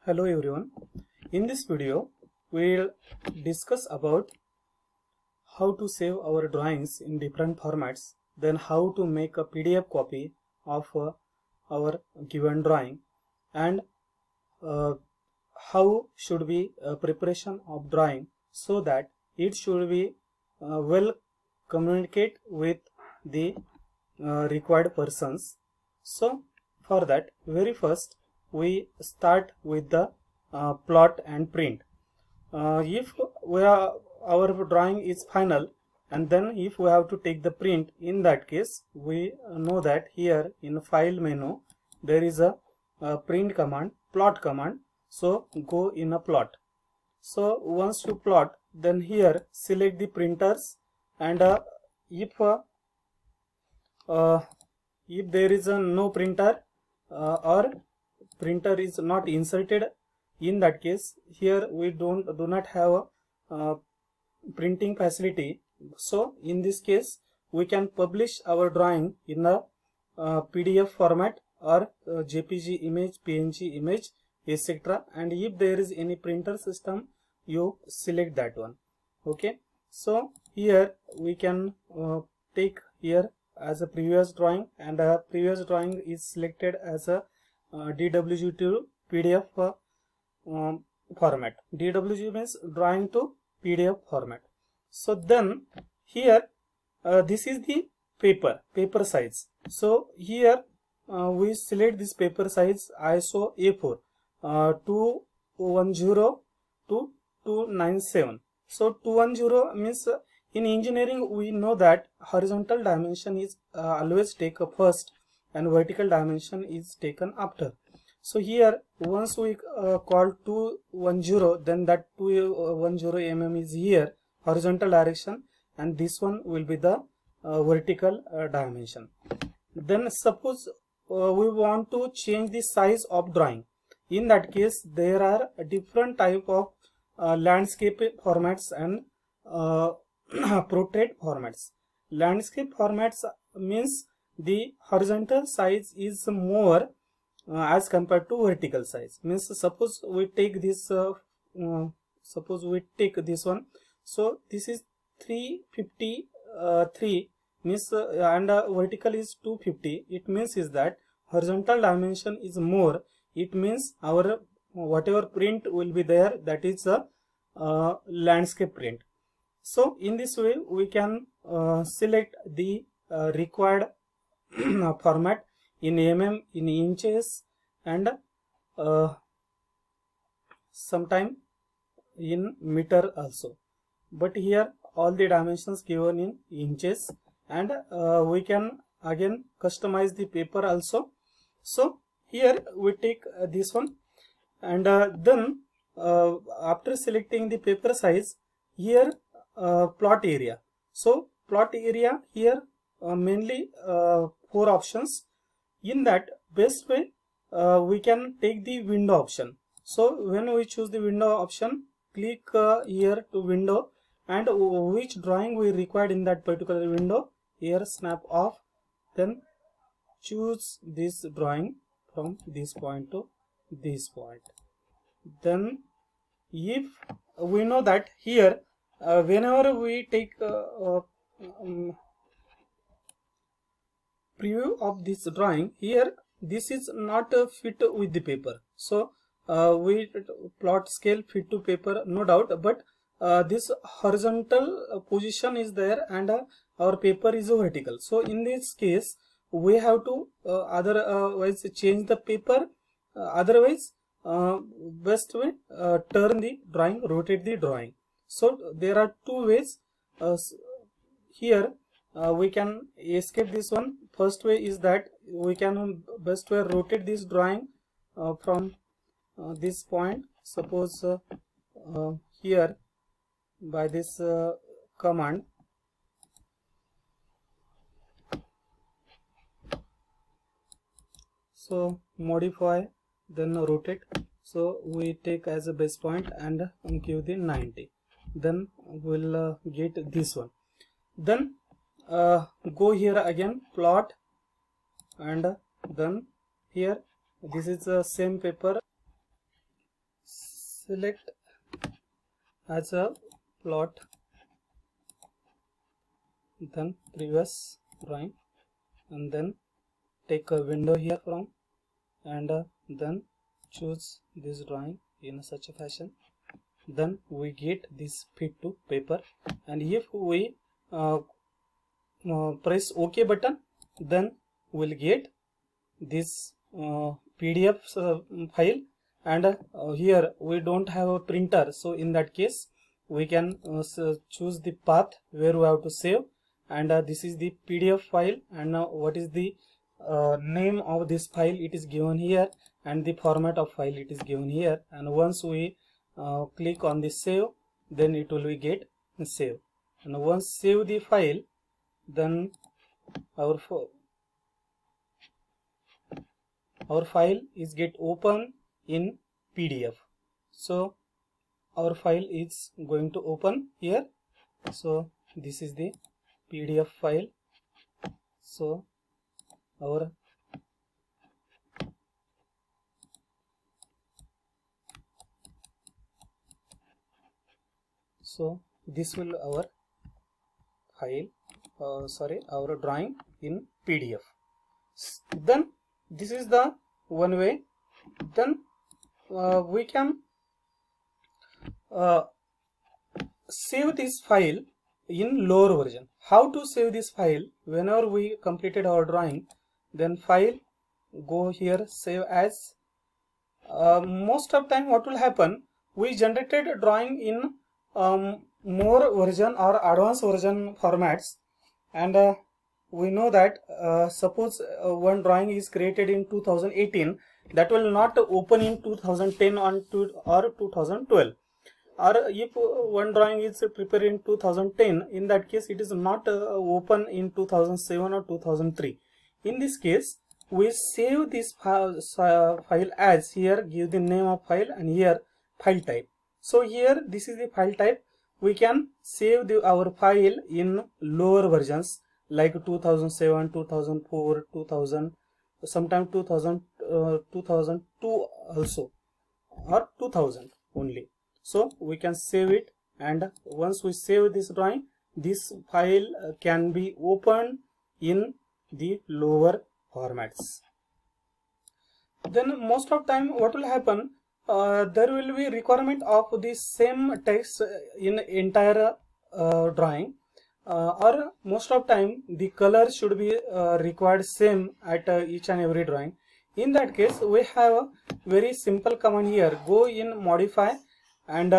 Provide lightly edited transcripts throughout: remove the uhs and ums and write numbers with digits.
Hello everyone. In this video we will discuss about how to save our drawings in different formats, then how to make a PDF copy of our given drawing, and how should be preparation of drawing so that it should be well communicate with the required persons. So for that, very first we start with the plot and print. If our drawing is final, and then if we have to take the print, in that case we know that here in file menu there is a print command, plot command. So go in a plot. So once you plot, then here select the printers, and if there is a no printer or printer is not inserted, in that case here we do not have a printing facility. So in this case we can publish our drawing in a PDF format or JPG image, PNG image, etc. And if there is any printer system, you select that one. Okay, so here we can take here as a previous drawing, and a previous drawing is selected as a DWG to PDF format. DWG means drawing to PDF format. So then here this is the paper size. So here we select this paper size ISO A4 210 to 297. So 210 means in engineering we know that horizontal dimension is always taken first and vertical dimension is taken after. So here once we call 210, then that 210 mm is here horizontal direction, and this one will be the vertical dimension. Then suppose we want to change the size of drawing. In that case there are different type of landscape formats and portrait formats. Landscape formats means the horizontal size is more as compared to vertical size. Means suppose we take this one. So this is 353 means and vertical is 250. It means is that horizontal dimension is more. It means our whatever print will be there, that is a landscape print. So in this way we can select the required format in mm, in inches, and sometime in meter also. But here all the dimensions given in inches, and we can again customize the paper also. So here we take this one, and then after selecting the paper size, here plot area. So plot area here mainly 4 options. In that best way we can take the window option. So when we choose the window option, click here to window, and which drawing we required in that particular window, here snap off, then choose this drawing from this point to this point. Then if we know that here whenever we take preview of this drawing, here this is not fit with the paper. So we plot scale fit to paper, no doubt, but this horizontal position is there, and our paper is vertical. So in this case we have to otherwise change the paper, otherwise best way turn the drawing, rotate the drawing. So there are 2 ways. Here we can escape this one. First way is that we can best way rotate this drawing from this point. Suppose here by this command, so modify, then rotate. So we take as a base point and give the 90. Then we'll get this one. Then go here again, plot, and then here this is the same paper, select as a plot, then previous drawing, and then take a window here from, and then choose this drawing in such a fashion. Then we get this fit to paper, and if we press OK button, then we'll get this PDF file, and here we don't have a printer, so in that case we can choose the path where we have to save, and this is the PDF file, and what is the name of this file, it is given here, and the format of file it is given here. And once we click on the save, then it will be get save, and once save the file, then our file is get open in PDF. So our file is going to open here. So this is the PDF file. So this will our file, our drawing in PDF. Then this is the one way. Then we can save this file in lower version. How to save this file? Whenever we completed our drawing, then file, go here, save as. Most of time what will happen, we generated a drawing in more version or advanced version formats, and we know that suppose one drawing is created in 2018, that will not open in 2010 or 2012. Or if one drawing is prepared in 2010, in that case it is not open in 2007 or 2003. In this case, we save this file as, here give the name of file, and here file type. So here this is the file type. We can save our file in lower versions like 2007, 2004, 2000, sometimes 2002 also, or 2000 only. So we can save it, and once we save this drawing, this file can be opened in the lower formats. Then most of time what will happen, there will be requirement of the same text in entire drawing, or most of time the color should be required same at each and every drawing. In that case, we have a very simple command here, go in modify and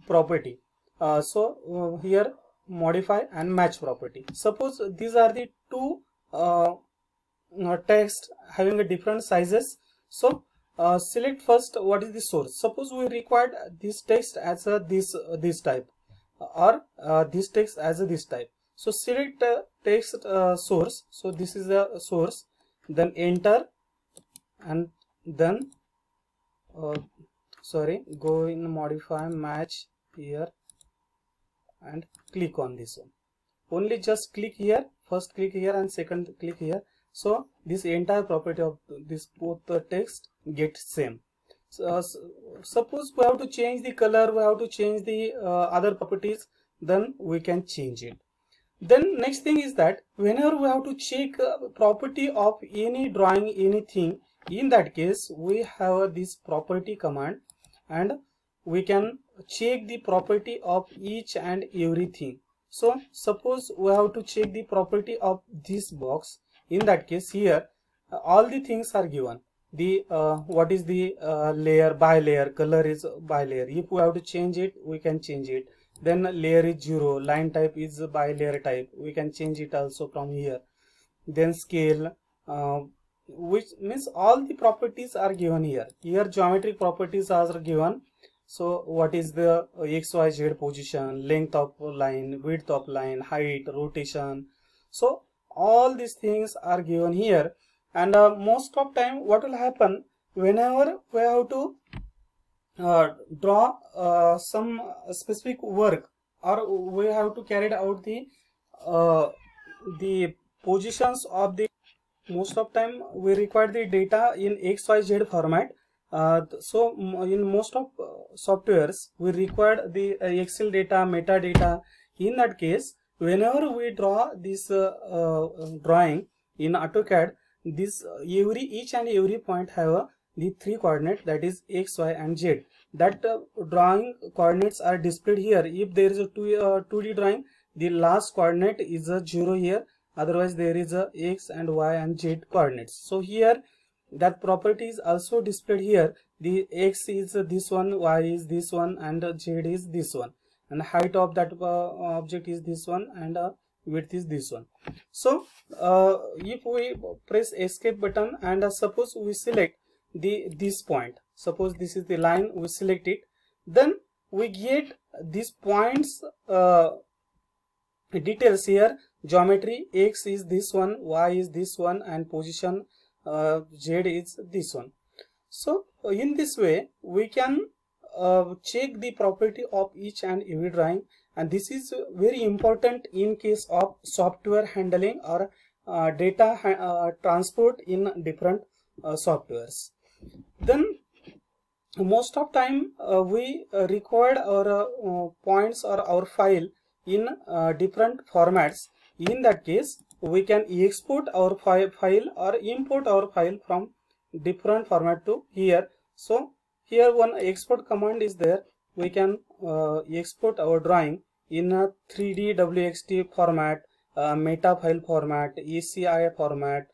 property. Here modify and match property. Suppose these are the two text having a different sizes. So select first what is the source. Suppose we required this text as a this type, or this text as a this type. So select text source. So this is the source. Then enter, and then go in modify match here and click on this one. Only just click here, first click here and second click here. So this entire property of this both the text get same. So, suppose we have to change the color, we have to change the other properties, then we can change it. Then next thing is that whenever we have to check property of any drawing, anything, in that case we have this property command, and we can check the property of each and everything. So suppose we have to check the property of this box. In that case, here all the things are given. The what is the layer, by layer, color is by layer. If we have to change it, we can change it. Then layer is 0, line type is by layer type, we can change it also from here. Then scale, which means all the properties are given here. Here geometric properties are given. So what is the XYZ position, length of line, width of line, height, rotation. So all these things are given here. And most of time what will happen, whenever we have to draw some specific work, or we have to carry out the positions of the, most of time we require the data in XYZ format, So in most of softwares we require the Excel data, metadata. In that case, whenever we draw this drawing in AutoCAD, this each and every point have the three coordinates, that is X, Y and Z. That drawing coordinates are displayed here. If there is a 2D drawing, the last coordinate is a 0 here, otherwise there is a X and Y and Z coordinates. So here that property is also displayed here. The X is this one, Y is this one and Z is this one, and height of that object is this one, and width is this one. So if we press escape button and suppose we select this point, suppose this is the line, we select it, then we get these points details here. Geometry, X is this one, Y is this one, and position Z is this one. So in this way we can check the property of each and every drawing, and this is very important in case of software handling or data transport in different softwares. Then most of time we required our points or our file in different formats. In that case, we can export our file or import our file from different format to here. So here one export command is there. We can export our drawing in a 3D WXT format, meta file format, ECI format,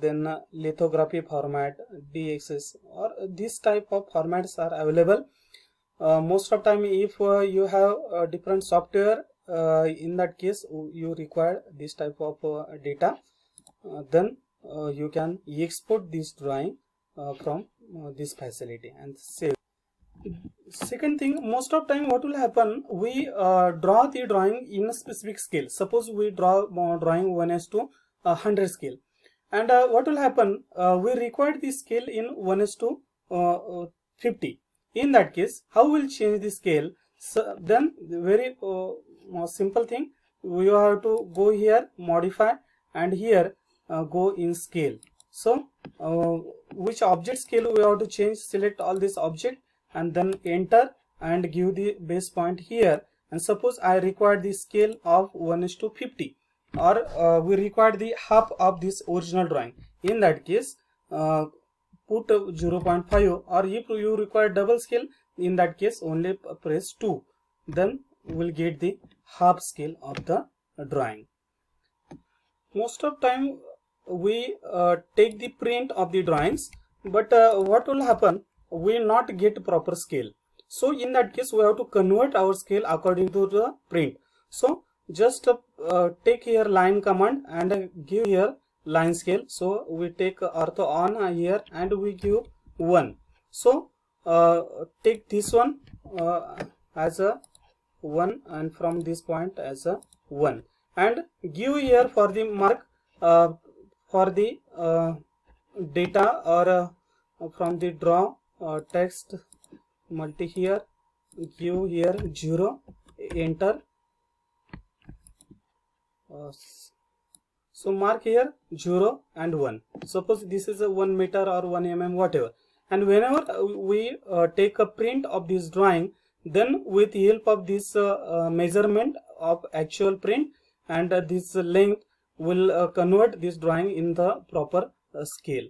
then lithography format, DXS, or this type of formats are available. Most of time if you have different software, in that case you require this type of data, then you can export this drawing from this facility and save. Second thing, most of time what will happen, we draw the drawing in a specific scale. Suppose we draw drawing 1:100 scale, and what will happen, we require the scale in 1:50. In that case, how will change the scale? So then very simple thing, we have to go here, modify, and here go in scale. So which object scale we have to change, select all this object and then enter and give the base point here. And suppose I require the scale of 1:50, or we require the half of this original drawing. In that case, put 0.5, or if you require double scale, in that case only press 2, then we will get the half scale of the drawing. Most of time we take the print of the drawings, but what will happen, we will not get proper scale. So in that case we have to convert our scale according to the print. So just take here line command and give here line scale. So we take ortho on here and we give 1. So take this one as a 1 and from this point as a 1, and give here for the mark for the data or from the draw text multi, here give here 0, enter. So mark here 0 and 1. Suppose this is a 1 meter or 1 mm whatever, and whenever we take a print of this drawing, then with the help of this measurement of actual print and this length will convert this drawing in the proper scale.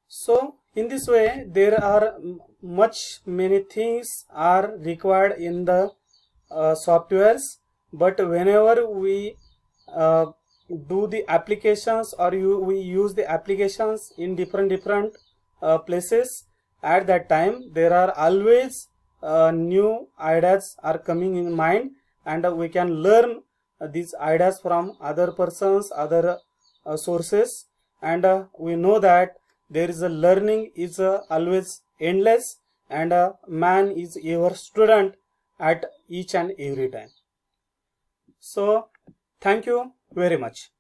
So in this way there are many things are required in the softwares, but whenever we do the applications or we use the applications in different places, at that time there are always new ideas are coming in mind, and we can learn these ideas from other persons, other sources, and we know that there is a learning is always endless, and man is ever student at each and every time. So thank you very much.